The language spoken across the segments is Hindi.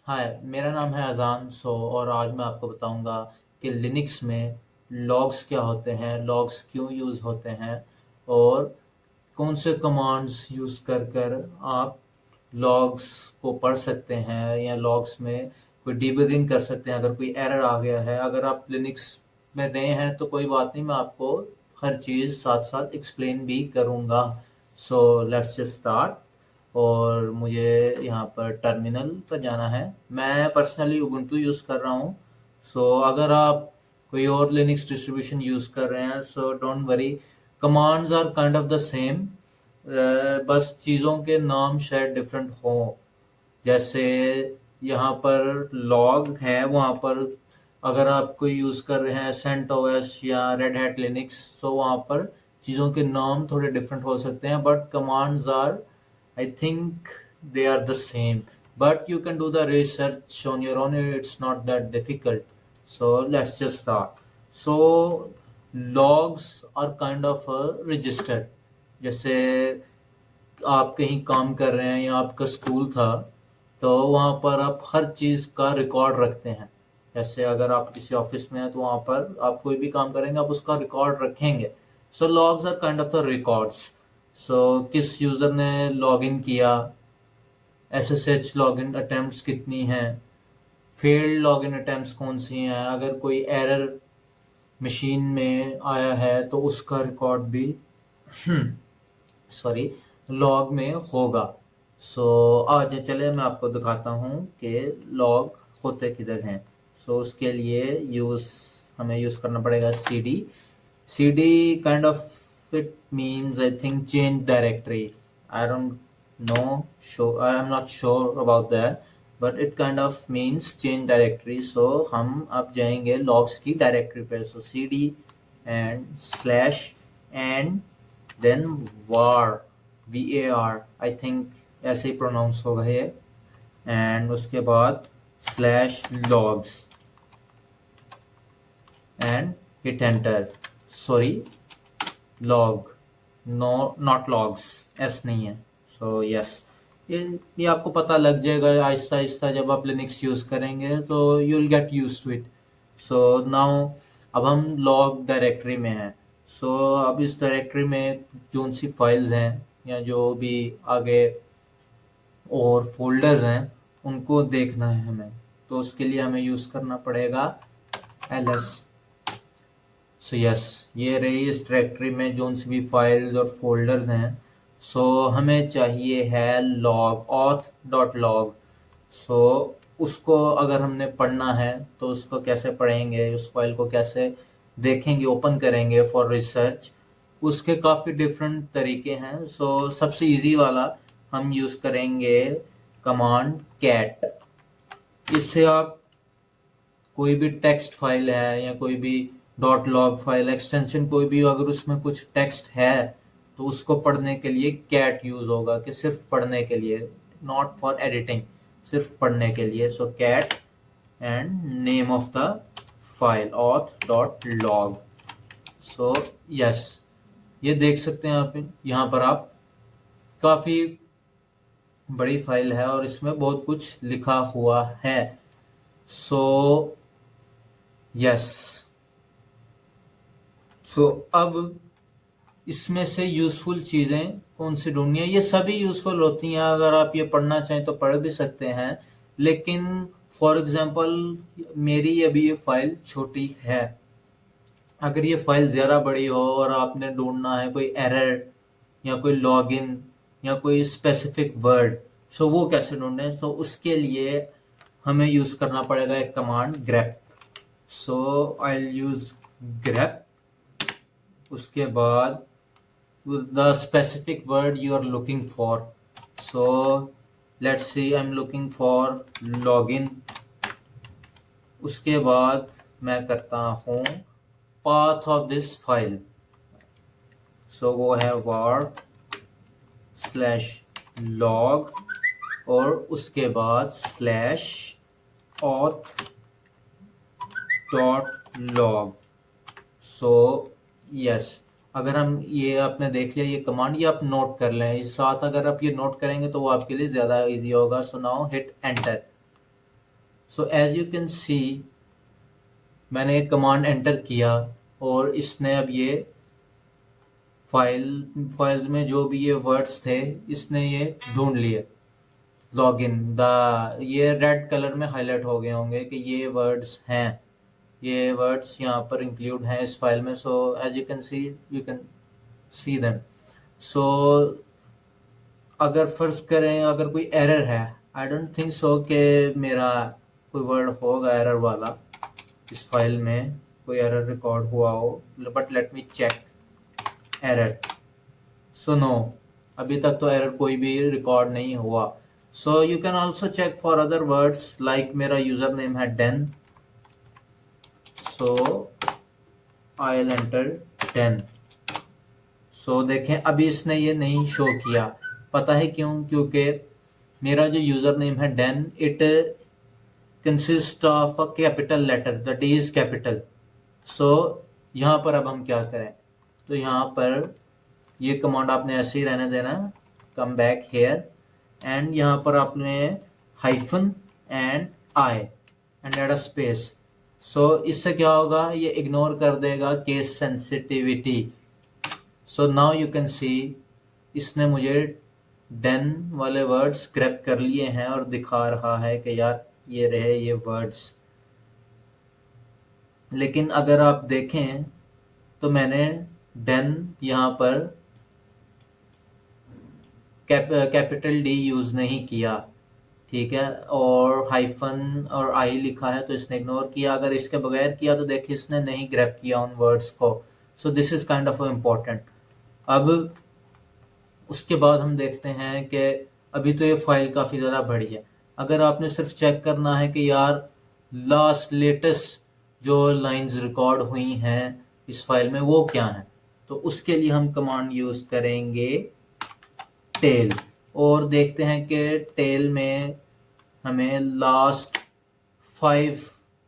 हाय, मेरा नाम है अज़ान और आज मैं आपको बताऊंगा कि लिनक्स में लॉग्स क्या होते हैं, लॉग्स क्यों यूज़ होते हैं और कौन से कमांड्स यूज़ कर कर आप लॉग्स को पढ़ सकते हैं या लॉग्स में कोई डिबगिंग कर सकते हैं अगर कोई एरर आ गया है। अगर आप लिनक्स में नए हैं तो कोई बात नहीं, मैं आपको हर चीज़ साथ साथ एक्सप्लेन भी करूँगा। So let's just start. और मुझे यहाँ पर टर्मिनल पर जाना है। मैं पर्सनली उबुंटू यूज़ कर रहा हूँ। अगर आप कोई और लिनक्स डिस्ट्रीब्यूशन यूज़ कर रहे हैं so don't worry, commands are kind of the same. बस चीज़ों के नाम शायद डिफरेंट हों। जैसे यहाँ पर लॉग है, वहाँ पर अगर आप कोई यूज़ कर रहे हैं सेंट ओएस या रेड हैट लिनक्स तो वहाँ पर चीज़ों के नाम थोड़े डिफरेंट हो सकते हैं, but commands are, I think they are the same, but you can do the research on your own. It's not that difficult. So let's just start. So logs are kind of a register. जैसे आप कहीं काम कर रहे हैं या आपका स्कूल था तो वहाँ पर आप हर चीज़ का रिकॉर्ड रखते हैं। जैसे अगर आप किसी ऑफिस में हैं तो वहाँ पर आप कोई भी काम करेंगे आप उसका रिकॉर्ड रखेंगे। So logs are kind of the records. किस यूज़र ने लॉगिन किया, SSH लॉगिन अटेम्प्ट्स कितनी हैं, फेल्ड लॉगिन अटेम्प्ट्स कौन सी हैं, अगर कोई एरर मशीन में आया है तो उसका रिकॉर्ड भी सॉरी लॉग में होगा। आज चले मैं आपको दिखाता हूँ कि लॉग होते किधर हैं। उसके लिए हमें यूज़ करना पड़ेगा cd kind of it means I think change directory. I don't know, sure, I'm not sure about that, but it kind of means change directory. हम अब जाएंगे logs की directory पे। cd and slash and then var, I think ऐसे ही प्रोनाउंस होगा ये, एंड उसके बाद slash logs and hit enter. Sorry, log, no not logs, S नहीं है। यस, ये आपको पता लग जाएगा आहिस्ता आहिस्ता, जब आप लिनक्स यूज करेंगे तो you will get use to it. Now अब हम लॉग डायरेक्टरी में हैं। अब इस डायरेक्टरी में जो सी फाइल्स हैं या जो भी आगे और फोल्डर्स हैं उनको देखना है हमें, तो उसके लिए हमें यूज करना पड़ेगा ls। यस, ये रही इस डायरेक्टरी में जो सी भी फाइल्स और फोल्डर्स हैं। हमें चाहिए है लॉग auth डॉट लॉग। उसको अगर हमने पढ़ना है तो उसको कैसे पढ़ेंगे, उस फाइल को कैसे देखेंगे, ओपन करेंगे फॉर रिसर्च, उसके काफ़ी डिफरेंट तरीके हैं। सबसे इजी वाला हम यूज़ करेंगे कमांड कैट। इससे आप कोई भी टेक्स्ट फाइल है या कोई भी डॉट लॉग फाइल एक्सटेंशन कोई भी, अगर उसमें कुछ टेक्स्ट है तो उसको पढ़ने के लिए कैट यूज होगा, कि सिर्फ पढ़ने के लिए, नॉट फॉर एडिटिंग, सिर्फ पढ़ने के लिए। Cat and name of the file auth dot log. Yes, ये देख सकते हैं आप, यहाँ पर आप काफी बड़ी फाइल है और इसमें बहुत कुछ लिखा हुआ है। यस, अब इसमें से यूजफुल चीजें कौन सी ढूंढनी है, ये सभी यूजफुल होती हैं, अगर आप ये पढ़ना चाहें तो पढ़ भी सकते हैं। लेकिन फॉर एग्जांपल मेरी अभी ये फाइल छोटी है, अगर ये फाइल ज़्यादा बड़ी हो और आपने ढूंढना है कोई एरर या कोई लॉगिन या कोई स्पेसिफिक वर्ड, वो कैसे ढूंढें? उसके लिए हमें यूज़ करना पड़ेगा एक command grep। I will use grep। उसके बाद the specific word you are looking for. Let's see, I am looking for login. उसके बाद मैं करता हूँ path of this file। वो है var slash log और उसके बाद slash auth dot log। Yes, अगर हम ये आपने देख लिया ये कमांड, ये आप नोट कर लें इस साथ, अगर आप ये नोट करेंगे तो वो आपके लिए ज़्यादा इजी होगा। Now hit enter. So as you can see मैंने एक कमांड एंटर किया और इसने अब ये फाइल्स में जो भी ये वर्ड्स थे इसने ये ढूंढ लिए। लॉगिन ये रेड कलर में हाईलाइट हो गए होंगे कि ये वर्ड्स हैं, ये वर्ड्स यहाँ पर इंक्लूड हैं इस फाइल में। So as you can see them. So अगर फर्ज करें अगर कोई एरर है, आई डोंट थिंक सो कि मेरा कोई वर्ड होगा एरर वाला, इस फाइल में कोई एरर रिकॉर्ड हुआ हो, but let me check error. So no, अभी तक तो एरर कोई भी रिकॉर्ड नहीं हुआ। So you can also check for other words like मेरा यूजर नेम है Den, so I will enter Den. So देखें अभी इसने ये नहीं शो किया, पता है क्यों? क्योंकि मेरा जो यूजर नेम है Den, it consist of a capital letter, the D is capital. So यहाँ पर अब हम क्या करें, तो यहाँ पर ये कमांड आपने ऐसे ही रहने देना, कम बैक हेयर, एंड यहाँ पर आपने hyphen and I and add a space. So इससे क्या होगा, ये इग्नोर कर देगा case sensitivity. So now you can see इसने मुझे देन वाले वर्ड्स ग्रैब कर लिए हैं और दिखा रहा है कि यार ये रहे ये वर्ड्स। लेकिन अगर आप देखें तो मैंने देन यहाँ पर कैपिटल डी यूज नहीं किया, ठीक है, और हाइफन और आई लिखा है तो इसने इग्नोर किया। अगर इसके बगैर किया तो देखिए इसने नहीं ग्रैब किया उन वर्ड्स को। So this is kind of important. अब उसके बाद हम देखते हैं कि अभी तो ये फाइल काफ़ी ज़्यादा बड़ी है। अगर आपने सिर्फ चेक करना है कि यार लेटेस्ट जो लाइंस रिकॉर्ड हुई हैं इस फाइल में वो क्या है, तो उसके लिए हम कमांड यूज़ करेंगे टेल, और देखते हैं कि टेल में हमें लास्ट 5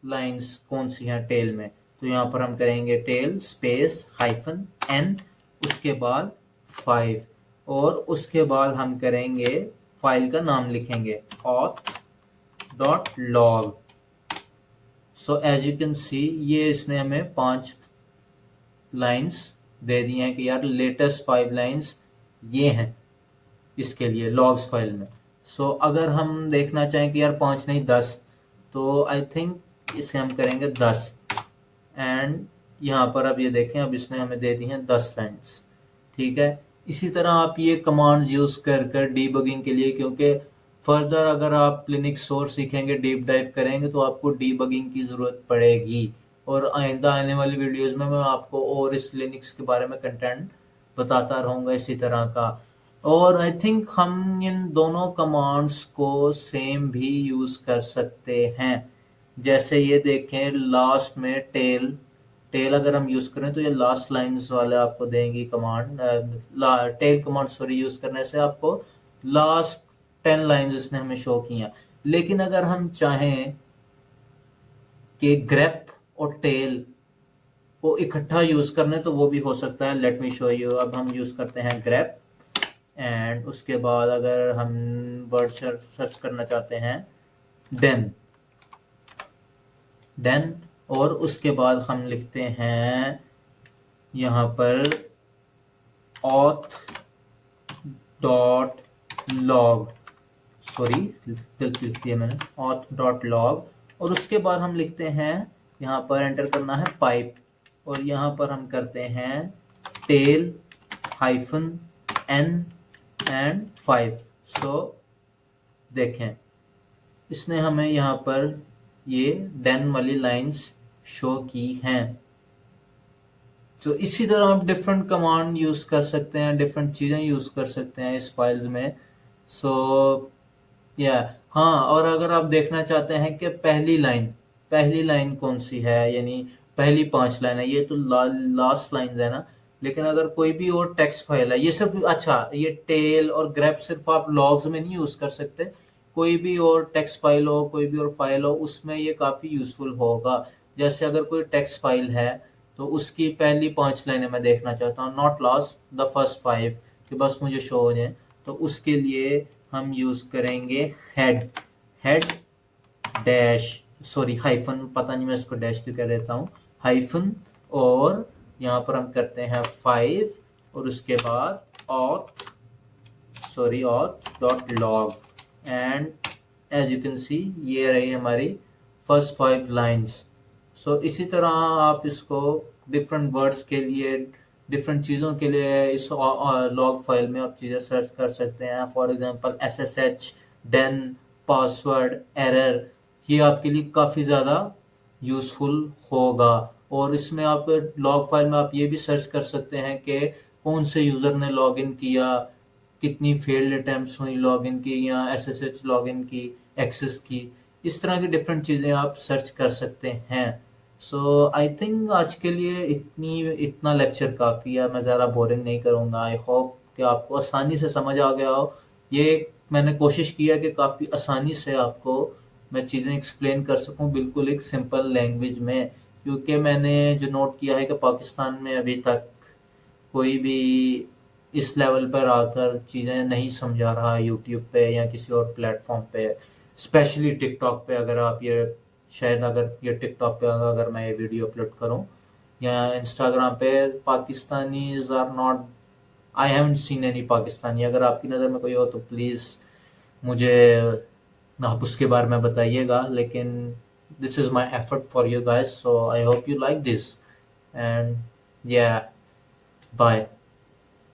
लाइंस कौन सी हैं टेल में। तो यहाँ पर हम करेंगे टेल स्पेस हाइफन एन, उसके बाद 5, और उसके बाद हम करेंगे फाइल का नाम लिखेंगे auth.log। So as you can see ये इसने हमें 5 लाइंस दे दी हैं कि यार लेटेस्ट 5 लाइंस ये हैं इसके लिए लॉग्स फाइल में। सो अगर हम देखना चाहें कि यार 5 नहीं 10, तो आई थिंक इसे हम करेंगे 10, एंड यहाँ पर अब ये देखें अब इसने हमें दे दी हैं 10 लाइंस, ठीक है। इसी तरह आप ये कमांड यूज कर डीबगिंग के लिए, क्योंकि फर्दर अगर आप लिनक्स सोर्स सीखेंगे, डीप डाइव करेंगे, तो आपको डीबगिंग की ज़रूरत पड़ेगी। और आइंदा आने वाली वीडियोस में मैं आपको और इस लिनक्स के बारे में कंटेंट बताता रहूँगा इसी तरह का। और आई थिंक हम इन दोनों कमांड्स को सेम भी यूज़ कर सकते हैं। जैसे ये देखें लास्ट में टेल अगर हम यूज करें तो ये लास्ट लाइंस वाले आपको देंगी command, tail command sorry use करने से आपको लास्ट 10 लाइंस इसने हमें शो किया। लेकिन अगर हम चाहें कि ग्रेप और टेल को इकट्ठा यूज करने तो वो भी हो सकता है। Let me show you. अब हम यूज करते हैं ग्रेप, एंड उसके बाद अगर हम वर्ड सर्च करना चाहते हैं देन, और उसके बाद हम लिखते हैं यहाँ पर auth.log, सॉरी गलती लिख दिया मैंने, auth.log, और उसके बाद हम लिखते हैं यहाँ पर एंटर करना है पाइप, और यहाँ पर हम करते हैं टेल हाइफन n एंड 5। सो देखें इसने हमें यहाँ पर ये देन वाली लाइंस शो की हैं। तो इसी तरह आप डिफरेंट कमांड यूज कर सकते हैं, डिफरेंट चीजें यूज कर सकते हैं इस फाइल्स में। सो हाँ, और अगर आप देखना चाहते हैं कि पहली लाइन कौन सी है, यानी पहली 5 लाइन है, ये तो लास्ट लाइन है ना। लेकिन अगर कोई भी और टेक्स्ट फाइल है, ये सिर्फ अच्छा ये टेल और ग्रेप सिर्फ आप लॉग्स में नहीं यूज कर सकते, कोई भी और टेक्स्ट फाइल हो, कोई भी और फाइल हो, उसमें ये काफ़ी यूजफुल होगा। जैसे अगर कोई टेक्स्ट फाइल है तो उसकी पहली 5 लाइनें मैं देखना चाहता हूँ, नॉट लास्ट द फर्स्ट 5, कि बस मुझे शो हो जाए, तो उसके लिए हम यूज़ करेंगे हेड डैश सॉरी हाइफन, पता नहीं मैं इसको डैश क्यों कह देता हूँ, हाइफन, और यहाँ पर हम करते हैं 5 और उसके बाद auth, sorry auth dot log, and as you can see ये रही हमारी फर्स्ट 5 लाइंस। सो इसी तरह आप इसको डिफरेंट वर्ड्स के लिए, डिफरेंट चीज़ों के लिए इस लॉग फाइल में आप चीज़ें सर्च कर सकते हैं। फॉर एग्जांपल SSH, डेन, पासवर्ड, एरर, ये आपके लिए काफ़ी ज़्यादा यूज़फुल होगा। और इसमें आप लॉग फाइल में आप ये भी सर्च कर सकते हैं कि कौन से यूज़र ने लॉगिन किया, कितनी फेल्ड अटेम्प्ट्स हुई लॉगिन की या SSH लॉगिन की, एक्सेस की, इस तरह की डिफरेंट चीज़ें आप सर्च कर सकते हैं। सो आई थिंक आज के लिए इतना लेक्चर काफ़ी है, मैं ज़्यादा बोरिंग नहीं करूँगा। आई होप कि आपको आसानी से समझ आ गया हो। ये मैंने कोशिश किया कि काफ़ी आसानी से आपको मैं चीज़ें एक्सप्लेन कर सकूं, बिल्कुल एक सिंपल लैंग्वेज में, क्योंकि मैंने जो नोट किया है कि पाकिस्तान में अभी तक कोई भी इस लेवल पर आकर चीज़ें नहीं समझा रहा है यूट्यूब पे या किसी और प्लेटफॉर्म पे, स्पेशली टिकटॉक पे। अगर आप ये शायद अगर ये टिकटॉक पे अगर मैं ये वीडियो अपलोड करूं या इंस्टाग्राम पे, Pakistanis are not, I haven't seen any Pakistani. अगर आपकी नज़र में कोई हो तो प्लीज़ मुझे आप उसके बारे में बताइएगा, लेकिन this is my effort for you guys, so I hope you like this, and या बाय।